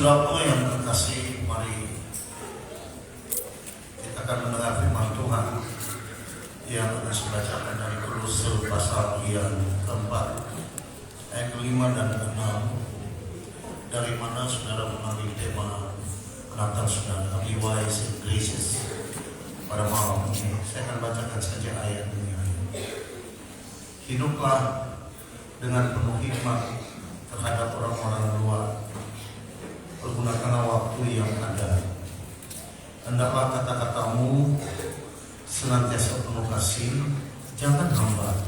Saudaraku yang terkasih, mari kita akan mendengar firman Tuhan yang akan saya bacakan dari Kolose pasal yang keempat, ayat kelima dan keenam, dari mana saudara mengambil tema Natal saudara, Be Wise and Gracious. Pada malam ini saya akan bacakan saja ayat ini. Hiduplah dengan penuh hikmat terhadap orang-orang luar. Pergunakanlah waktu yang ada. Hendaklah kata-katamu senantiasa penuh kasih, jangan hambar,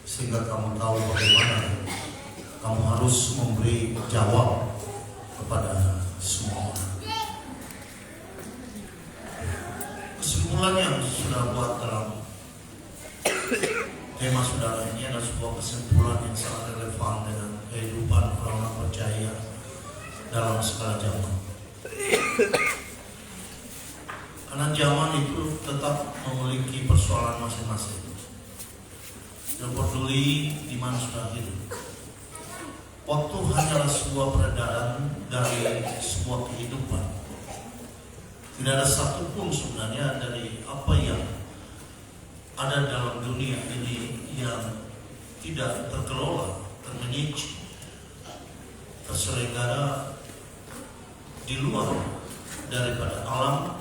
sehingga kamu tahu bagaimana kamu harus memberi jawab kepada semua orang. Kesimpulan yang sudah buat dalam tema saudara ini adalah sebuah kesimpulan yang sangat relevan dengan kehidupan orang percaya dalam segala zaman. Karena zaman itu tetap memiliki persoalan masing-masing. Dan peduli di mana sudah hidup. Waktu hanyalah sebuah peredaran dari sebuah kehidupan. Tidak ada satupun sebenarnya dari apa yang ada dalam dunia ini yang tidak terkelola, termanage, terselenggara di luar daripada alam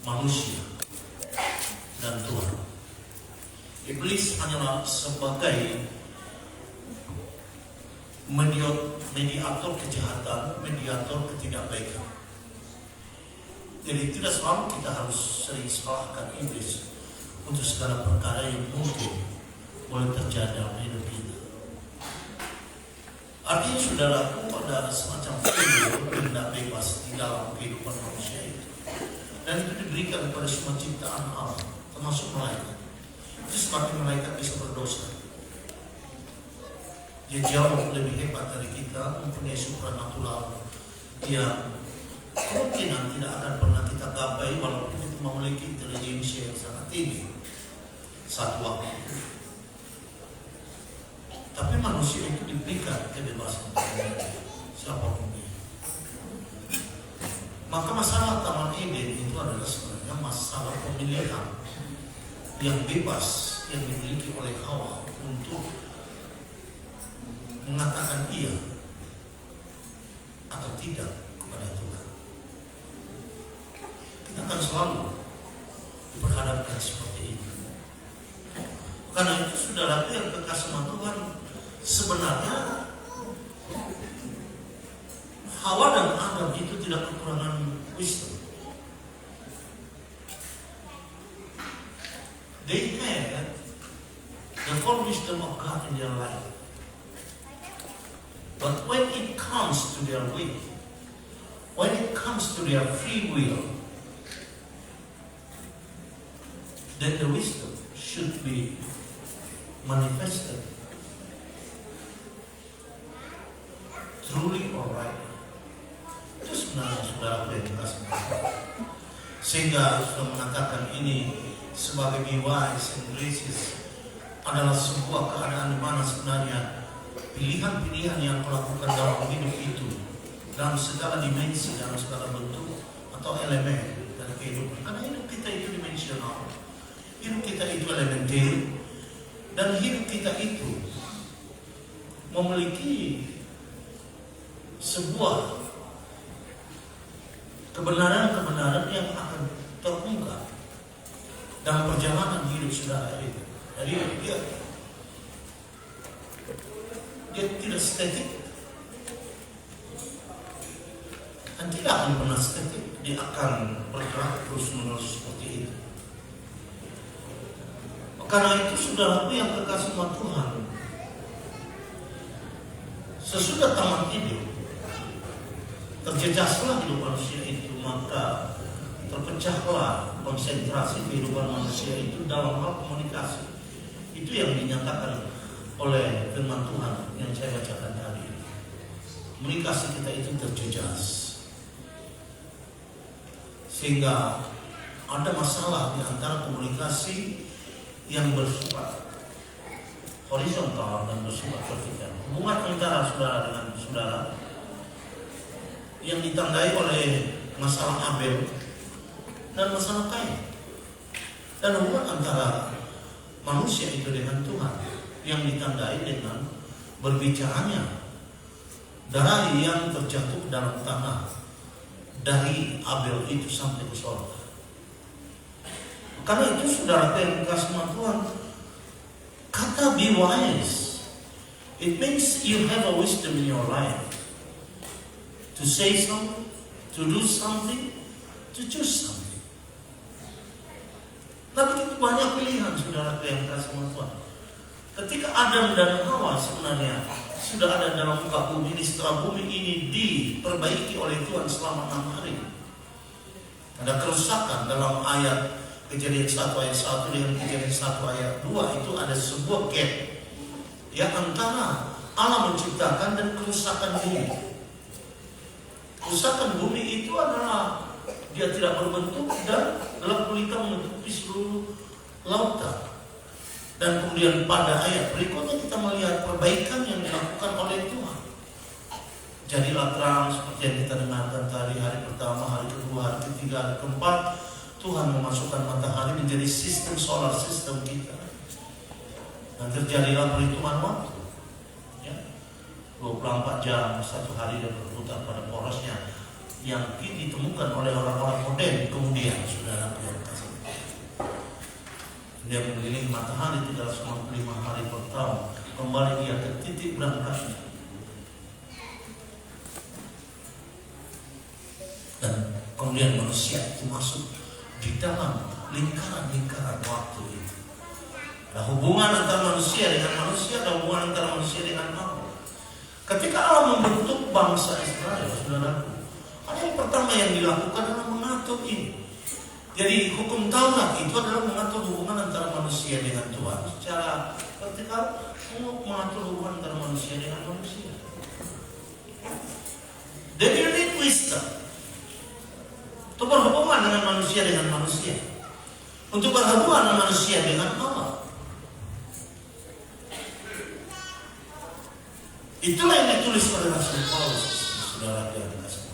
manusia dan Tuhan. Iblis hanyalah sebagai mediator kejahatan, mediator ketidakbaikan. Jadi tidak selalu kita harus sering salahkan iblis untuk segala perkara yang mungkin boleh terjadi dalam hidup kita. Artinya saudaraku, ada semacam free tidak bebas di dalam kehidupan manusia itu. Dan itu diberikan kepada semua ciptaan Allah, termasuk malaikat. Itu semakin malaikat bisa berdosa. Dia jauh lebih hebat dari kita, mempunyai supranatural yang kemungkinan tidak akan pernah kita gapai walaupun kita memiliki intelijensi yang sangat tinggi satu waktu. Tapi manusia itu diberikan kebebasan siapapun dia. Maka masalah Taman Eden itu adalah sebenarnya masalah pemilihan yang bebas yang dimiliki oleh Hawa untuk mengatakan iya atau tidak kepada Tuhan. Kita akan selalu diperhadapkan seperti itu. Karena itu saudara yang kekasih sama Tuhan, sebenarnya Hawa dan Adam itu tidak kekurangan wisdom. They had the full wisdom of God in their life. But when it comes to their will, when it comes to their free will, then the wisdom should be manifested truly or right. Itu sebenarnya saudara yang dikasih. Sehingga sudah mengatakan ini sebagai be wise and gracious adalah sebuah keadaan di mana sebenarnya pilihan-pilihan yang kau lakukan dalam hidup itu dalam segala dimensi, dalam segala bentuk atau elemen dari kehidupan. Karena hidup kita itu dimensional, hidup kita itu elementer, dan hidup kita itu memiliki sebuah kebenaran-kebenaran yang akan terungkap dalam perjalanan hidup saudara itu. Jadi dia tidak statik dan tidak akan pernah statik. Dia akan bergerak terus-menerus seperti itu. Karena itu saudaraku yang kekasih Tuhan, sesudah tamat hidup terjejaslah hidup manusia itu, maka terpecahlah konsentrasi kehidupan manusia itu dalam hal komunikasi. Itu yang dinyatakan oleh firman Tuhan yang saya bacakan tadi. Komunikasi kita itu terjejas, sehingga ada masalah di antara komunikasi yang bersifat horizontal dan bersifat vertikal. Hubungan antara saudara dengan saudara yang ditandai oleh masalah Abel dan masalah Kain, dan hubungan antara manusia itu dengan Tuhan yang ditandai dengan berbicaranya darah yang terjatuh ke dalam tanah dari Abel itu sampai ke surga. Karena itu saudara yang dikasih Tuhan, kata be wise, it means you have a wisdom in your life to say something, to do something, to choose something. Tapi begitu banyak pilihan saudara yang dikasih Tuhan. Ketika Adam dan Hawa sebenarnya sudah ada dalam muka bumi ini, setelah bumi ini diperbaiki oleh Tuhan selama 6 hari, ada kerusakan dalam ayat Kejadian 1 ayat 1 dengan Kejadian 1 ayat 2 itu ada sebuah gap ya antara Allah menciptakan dan kerusakan bumi. Kerusakan bumi itu adalah dia tidak berbentuk dan gelap gulita menutupi seluruh lautan. Dan kemudian pada ayat berikutnya kita melihat perbaikan yang dilakukan oleh Tuhan. Jadilah terang seperti yang kita dengarkan tadi, hari pertama, hari kedua, hari ketiga, hari keempat. Tuhan memasukkan matahari menjadi sistem solar system kita. Dan terjadilah perhitungan waktu. Ya, 24 jam satu hari dan berputar pada porosnya yang ditemukan oleh orang-orang modern kemudian saudara yang kasih. Dia mengelilingi matahari 365 hari per tahun. Kembali dia ke titik berangkatnya. Dan kemudian manusia itu masuk di dalam lingkaran-lingkaran waktu itu. Ada hubungan antara manusia dengan manusia, ada hubungan antara manusia dengan Allah. Ketika Allah membentuk bangsa Israel, saudaraku, ada yang pertama yang dilakukan adalah mengatur ini. Jadi hukum Taurat itu adalah mengatur hubungan antara manusia dengan Tuhan secara vertikal, mengatur hubungan antara manusia dengan manusia. They need wisdom untuk berhubungan dengan manusia, untuk berhubungan dengan manusia dengan Allah. Itulah yang ditulis oleh Rasul Paulus, saudara yang dikasih.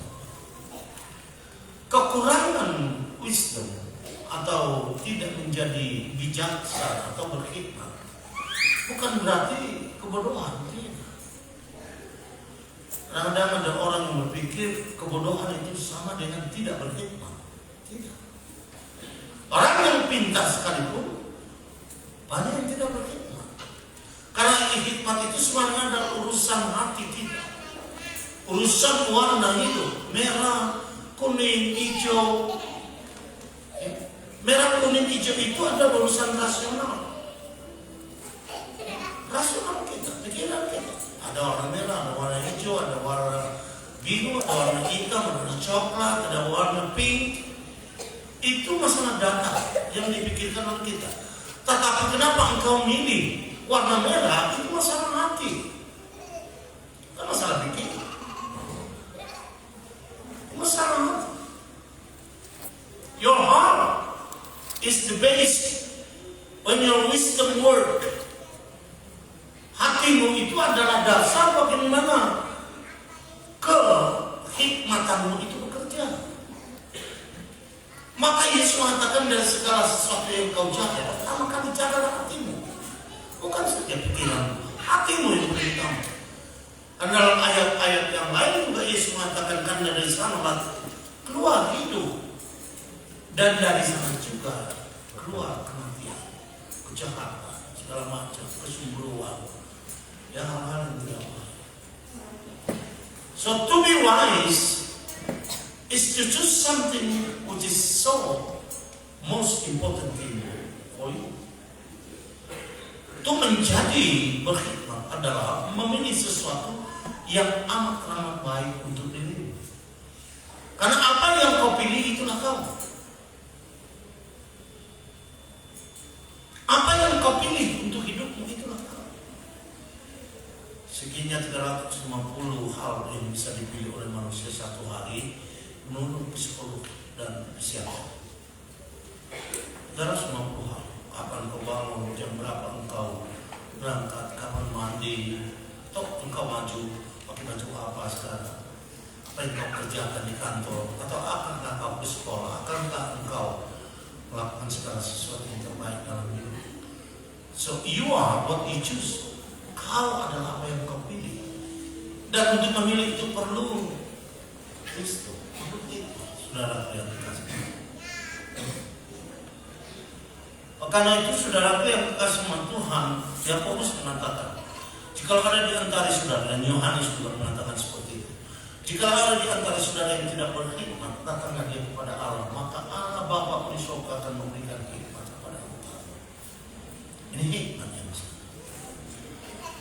Kekurangan wisdom atau tidak menjadi bijaksana atau berhikmat bukan berarti kebodohan. Kadang-kadang ada orang yang berpikir kebodohan itu sama dengan tidak berhikmat. Tidak. Orang yang pintar sekalipun banyak yang tidak berhikmat. Karena hikmat itu sebenarnya adalah urusan hati kita, urusan warna hidup, merah, kuning, hijau. Merah, kuning, hijau itu adalah urusan rasional. Rasional kita, pikiran kita. Ada warna merah, ada warna hijau, ada warna biru, ada warna hitam, ada warna coklat, ada warna pink. Itu masalah data yang dipikirkan oleh kita. Tetapi kenapa engkau milih warna merah? Itu masalah hati. Bukan masalah pikir. Masalah hati. Your heart is the base when your wisdom work. Hatimu itu adalah dasar bagaimana kehikmatanmu itu bekerja. Maka Yesus mengatakan dari segala sesuatu yang kau jaga, pertama kali jagalah hatimu. Bukan saja pikiran, hatimu yang pertama. Karena dalam ayat-ayat yang lain juga Yesus mengatakan karena dari sana keluar hidup, dan dari sana juga keluar kematian, kejahatan, segala macam, kesembronoan. Yang hal-hal yang tidak baik. So to be wise is to choose something which is so most important thing for you. Itu menjadi berhikmat adalah memilih sesuatu yang amat baik untuk dirimu. Karena apa yang kau pilih itulah kamu. Apa yang kau pilih untuk hidupmu itulah kamu. Sekinya 350 hal yang bisa dipilih oleh manusia satu hari menurut psikolog dan psikiater. 350 hal. Kapan kau bangun, jam berapa engkau berangkat, kapan mandi, engkau maju, pakai baju apa sekarang, apa yang kau kerjakan di kantor, atau akankah kau ke sekolah, akankah engkau melakukan segala sesuatu yang terbaik dalam hidup. So you are what you choose. Kau adalah apa yang kau pilih. Dan untuk memilih itu perlu Kristus. Untuk itu, saudara yang dikasih. Karena itu saudara yang dikasih Tuhan, Yakobus mengatakan, jika ada di antara saudara, dan Yohanes juga mengatakan seperti itu, jika ada di antara saudara yang tidak berkhidmat, datanglah dia kepada Allah, maka Allah Bapa pun di surga akan memberikan hikmat kepada engkau. Ini hikmat yang besar.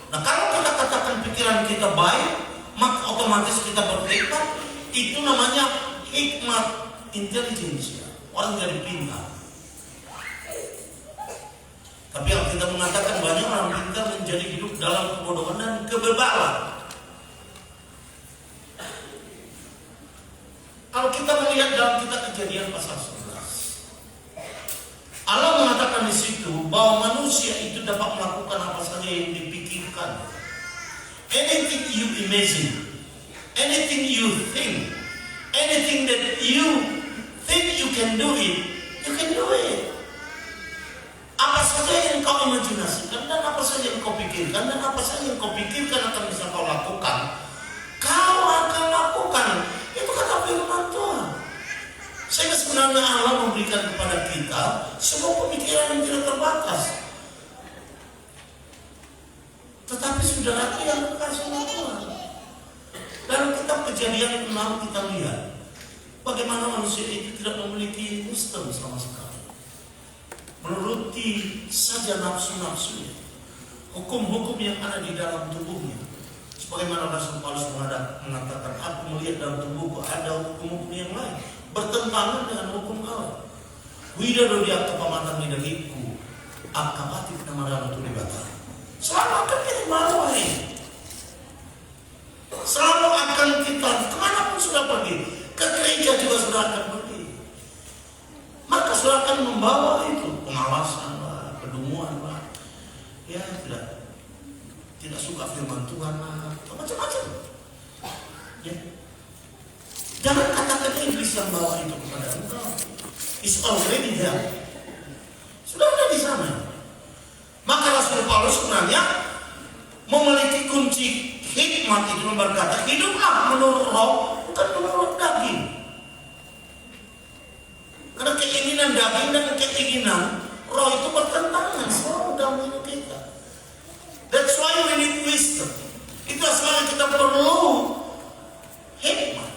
Nah, kalau kita katakan pikiran kita baik, maka otomatis kita berhikmat. Itu namanya hikmat intelijensia. Orang jadi pintar. Tapi yang kita mengatakan banyak orang pintar menjadi hidup dalam kebodohan dan kebebalan. Kalau kita melihat dalam kitab Kejadian pasal 11, Allah mengatakan di situ bahwa manusia itu dapat melakukan apa saja yang dipikirkan. Anything you imagine, anything you think, anything that you think you can do it, you can do it. Apa saja yang kau imajinasikan dan apa saja yang kau pikirkan dan apa saja yang kau pikirkan akan bisa kau lakukan, kau akan lakukan. Itu kata firman Tuhan. Sehingga sebenarnya Allah memberikan kepada kita semua pemikiran yang tidak terbatas. Tetapi saudara yang dikasih Tuhan. Dalam kitab Kejadian 6 kita lihat bagaimana manusia itu tidak memiliki wisdom sama sekali. Menuruti saja nafsu-nafsunya, hukum-hukum yang ada di dalam tubuhnya. Sebagaimana Rasul Paulus mengatakan, aku melihat dalam tubuhku ada hukum-hukum yang lain bertentangan dengan hukum Allah. Widado dia kepamatan midaliku, akabatif nama dalam tubuh batal. Selalu akan kita melawan. Selalu akan kita kemanapun sudah pergi, ke gereja juga sudah akan pergi. Maka sudah akan membawa itu pengawasan lah, kedunguan lah, ya tidak suka firman Tuhan lah, macam-macam. Ya. Jangan katakan iblis yang bawa itu kepada engkau. It's already there. Sudah ada di sana. Maka Rasul Paulus sebenarnya memiliki kunci hikmat itu berkata, hiduplah menurut roh, bukan menurut daging. Karena keinginan daging dan keinginan roh itu bertentangan selalu dalam hidup kita. That's why we need wisdom. Itulah sebabnya kita perlu hikmat.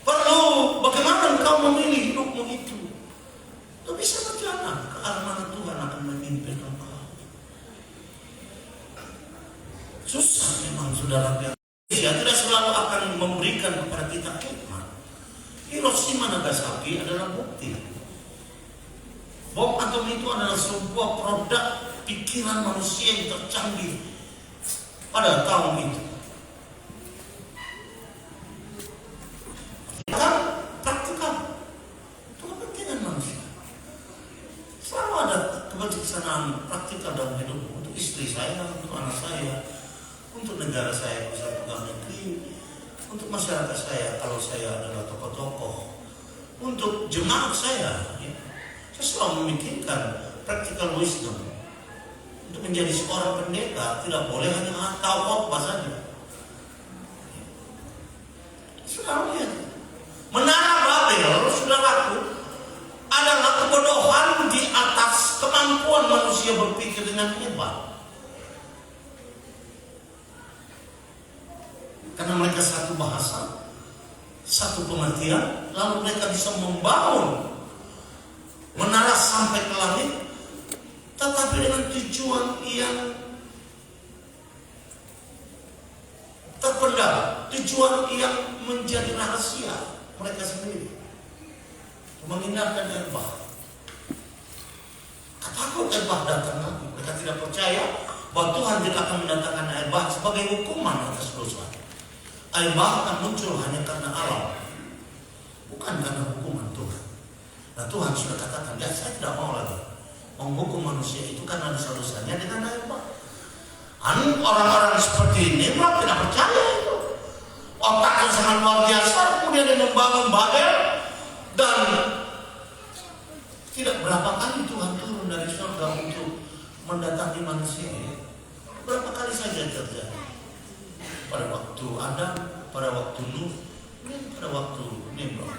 Perlu bagaimana engkau memilih hidupmu itu. Untuk bisa berjalan ke arah mana Tuhan akan memimpin engkau. Susah memang saudara. Dia tidak selalu akan memberikan kepada kita hikmat. Hiroshima Nagasaki adalah bukti. Bom atom itu adalah sebuah produk pikiran manusia yang tercanggih pada tahun itu. Praktikal itu kepentingan manusia. Selalu ada kebijaksanaan praktikal dalam hidup. Untuk istri saya, untuk anak saya, untuk negara saya, misalnya pegawai negeri, untuk masyarakat saya kalau saya adalah tokoh-tokoh, untuk jemaat saya. Ya. Saya selalu memikirkan practical wisdom. Untuk menjadi seorang pendeta tidak boleh hanya tahu khotbah saja. Selalu lihat. Menara Babel, saudaraku, adalah kebodohan di atas kemampuan manusia berpikir dengan hebat. Karena mereka satu bahasa, satu pengertian, lalu mereka bisa membangun menara sampai ke langit, tetapi dengan tujuan yang terpendam, tujuan yang menjadi rahasia mereka sendiri, menghindarkan erbah. Takut erbah datang lagi. Mereka tidak percaya bahwa Tuhan tidak akan mendatangkan erbah sebagai hukuman atas dosa. Erbah akan muncul hanya karena alam, bukan karena hukuman Tuhan. Nah, Tuhan sudah katakan, ya saya tidak mau lagi menghukum manusia itu karena dosa-dosanya dengan erbah. Orang-orang seperti ini tidak percaya itu. otaknya sangat luar biasa, kemudian dia membangun Babel, dan tidak berapa kali Tuhan turun dari surga untuk mendatangi manusia. Berapa kali saja terjadi. Pada waktu Adam, pada waktu Nuh, pada waktu Nimrod.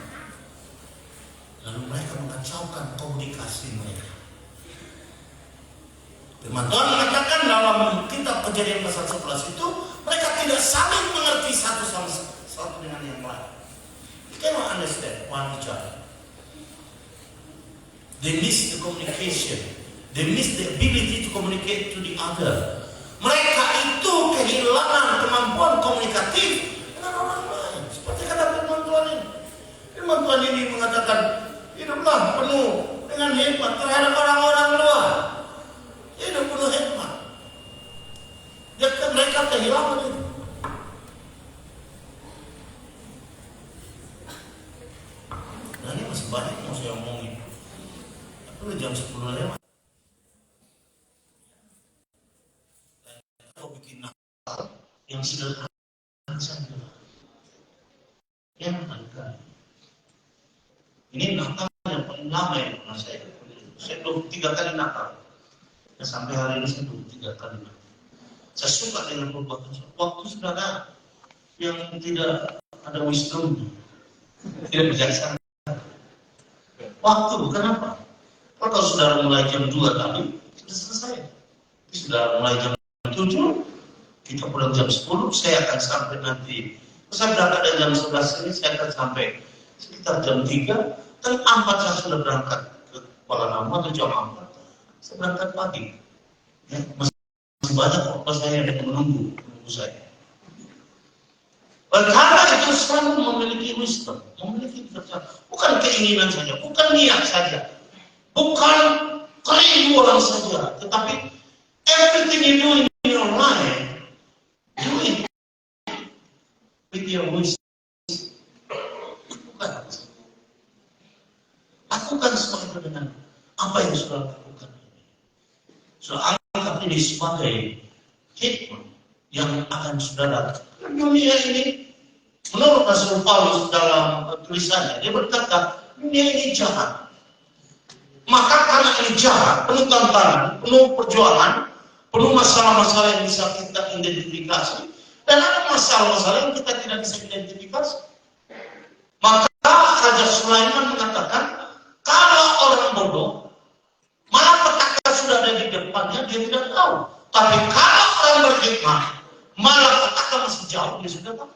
Lalu mereka mengacaukan komunikasi mereka. Firman Tuhan mengatakan dalam kitab Kejadian pasal 11 itu, mereka tidak saling mengerti satu sama satu dengan yang lain. They cannot understand one each other. They miss the communication. They miss the ability to communicate to the other. Mereka itu kehilangan kemampuan komunikatif dengan orang lain. Seperti kata firman Tuhan ini. Firman Tuhan ini mengatakan, hiduplah penuh dengan hikmat terhadap orang-orang luar. Hidup penuh hikmat. Mereka kehilangan itu. Nah, ini masih banyak yang saya omongin. Tapi jam 10 lewat. Kau bikin nakal yang sederhana saja. Yang nakal. Ini nakal yang paling lama yang pernah saya lakukan. Saya 23 kali nakal. Dan sampai hari ini saya 23 kali nakal. Saya suka dengan perbuatan waktu saudara yang tidak ada wisdom, tidak bijaksana. Waktu, kenapa? Kalau saudara mulai jam 2 tadi, sudah selesai. Tapi saudara mulai jam 7, kita pulang jam 10, saya akan sampai nanti. Saya berangkat dari jam 11 ini, saya akan sampai sekitar jam 3, dan 4 saya sudah berangkat ke Kuala Namu atau jam 4. Saya berangkat pagi. Ya, masih banyak waktu saya yang menunggu saya. Karena itu selalu memiliki wisdom, memiliki kebijaksanaan. Bukan keinginan saja, bukan niat saja, bukan kerinduan saja, tetapi everything you do in your life, do it with your wisdom. Lakukan semua itu dengan apa yang sudah lakukan. Sudah anggap ini sebagai hikmah yang akan saudara. Dunia ini, menurut Rasul Paulus dalam tulisannya, dia berkata, dunia ini jahat. Maka karena ini jahat, penuh tantangan, penuh perjuangan, penuh masalah-masalah yang bisa kita identifikasi, dan ada masalah-masalah yang kita tidak bisa identifikasi. Maka Raja Sulaiman mengatakan, kalau orang bodoh, malapetaka sudah ada di depannya, dia tidak tahu. Tapi kalau orang berhikmat, malapetaka masih jauh, dia sudah tahu.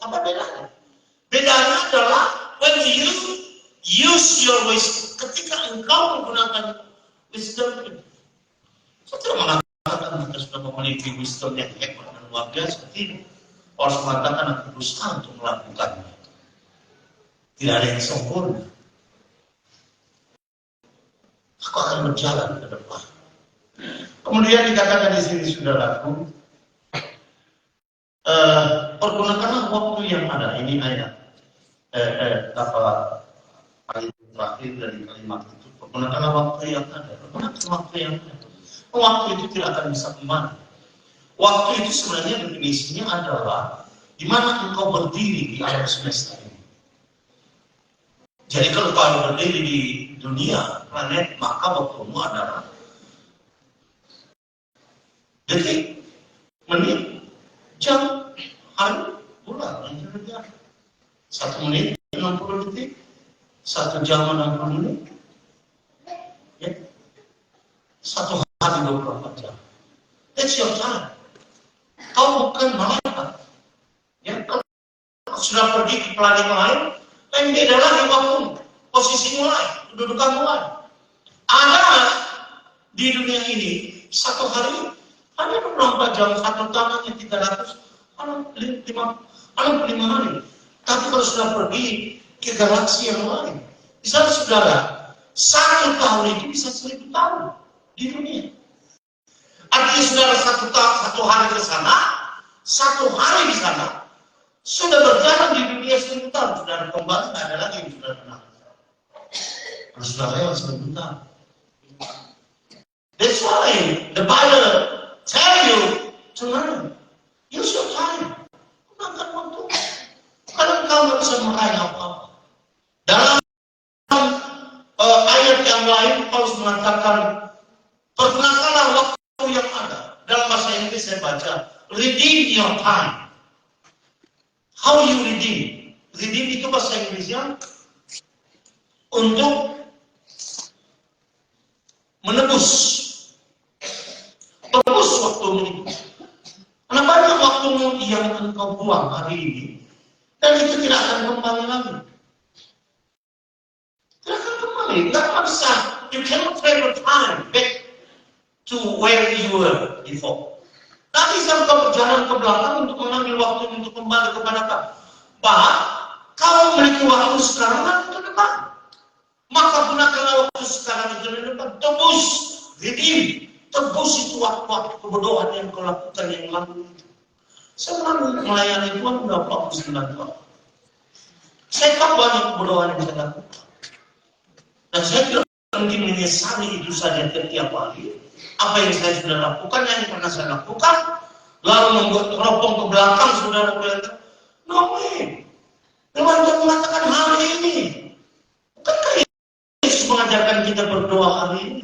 Apa bedanya? Bedanya adalah when you use your wisdom. Ketika engkau menggunakan wisdom, saya tidak mengatakan kita sudah memiliki wisdom yang hebat dan luar biasa. Tidak. Harus mengatakan aku berusaha untuk melakukannya. Tidak ada yang sempurna. Aku akan berjalan ke depan. Kemudian dikatakan di sini, saudaraku, pergunakanlah waktu yang ada. Ini ayat ayat terakhir dari kalimat itu. Pergunakanlah waktu yang ada. Pergunakan waktu yang ada. Waktu itu tidak akan bisa kembali. Waktu itu sebenarnya definisinya adalah di mana engkau berdiri di alam semesta ini. Jadi kalau kau berdiri di dunia, planet, maka waktumu adalah detik, menit, jam, hari, bulan, yang terjadi. 1 menit 60 detik, 1 jam 60 menit, ya. 1 hari 24 jam. That's your time. Kau bukan malaikat. Ya, kalau sudah pergi ke planet lain, lain beda lagi waktu, posisi mulai, kedudukan mulai. Ada di dunia ini 1 hari hanya 24 jam, 1 tahun hanya 300, 65 hari. Tapi kalau sudah pergi ke galaksi yang lain, misalnya saudara, 1 tahun itu bisa 1000 tahun di dunia. Artinya saudara 1 hari ke sana, 1 hari di sana, sudah berjalan di dunia 1000 tahun. Saudara kembali, tidak ada lagi yang saudara kenal. Kalau sudah lewat 1000 tahun. That's why the Bible tell you to learn. Use your time. Gunakan waktu. Kalau kau nggak bisa meraih apa-apa. Dalam ayat yang lain, Paulus mengatakan, pergunakanlah waktu yang ada. Dalam bahasa Inggris saya baca, redeem your time. How you redeem? Redeem itu bahasa Inggrisnya untuk menebus waktumu itu. Karena banyak waktumu yang engkau buang hari ini, dan itu tidak akan kembali lagi. Tidak akan kembali. Tidak bisa. You cannot travel time back to where you were before. Tak bisa engkau berjalan ke belakang untuk mengambil waktu untuk kembali kepada kau. Kau memiliki waktu sekarang dan ke depan. Maka gunakanlah waktu sekarang itu di depan. Tebus, redeem. Tebus itu waktu-waktu kebodohan yang kau lakukan yang lalu itu. Saya pernah melayani Tuhan sudah 49 tahun. Saya tahu banyak kebodohan yang saya lakukan. Dan saya tidak mungkin menyesali itu saja setiap hari. Apa yang saya sudah lakukan, yang pernah saya lakukan, lalu membuat teropong ke belakang, saudara-saudara. No way. Tuhan mengatakan hari ini. Bukankah Yesus mengajarkan kita berdoa hari ini?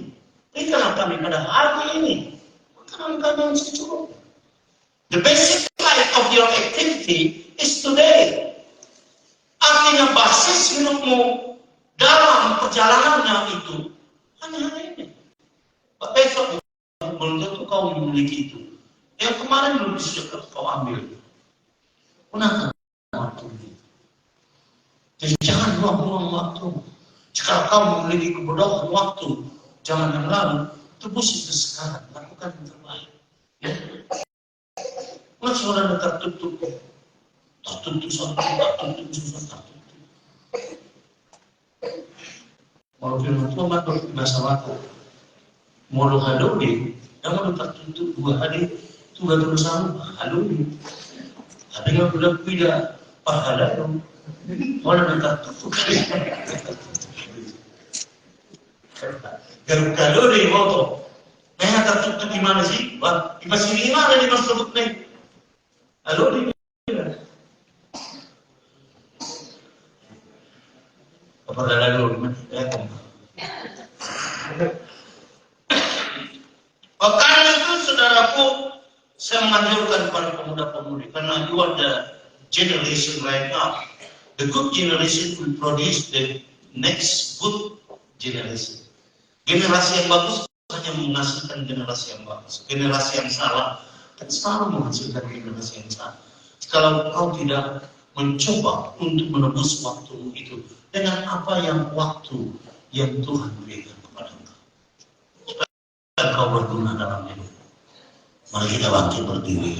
Berikanlah kami pada hari ini makanan kami yang secukupnya. The basic life of your activity is today. Artinya basis hidupmu dalam perjalanannya itu hanya hari ini. Besok belum tentu kau memiliki itu. Yang kemarin belum bisa kau ambil. Gunakan waktu itu. Jadi jangan buang-buang waktu. Jika kau memiliki kebodohan waktu zaman yang lalu, tebus itu sekarang. Lakukan yang terbaik. Ya. Kalau saudara tertutup. Kalau firman Tuhan matur bahasa waktu. Mulu haluli, yang mau tertutup 2 hari, itu gak terus sama haluli. Ada yang sudah tidak pahala dong. Orang yang tertutup. Garuk kalori moto. Nah tertutup gimana sih? Wah, di masih gimana di mas tertutup nih? Haluli. Apa lalu? Karena itu saudaraku, saya menganjurkan kepada pemuda-pemudi, karena you are the generation right now. The good generation will produce the next good generation. Generasi yang bagus hanya menghasilkan generasi yang bagus. Generasi yang salah kan selalu menghasilkan generasi yang salah. Kalau kau tidak mencoba untuk menebus waktu itu dengan apa yang waktu yang Tuhan berikan kepada engkau, supaya kau berguna dalam hidup. Mari kita bangkit berdiri.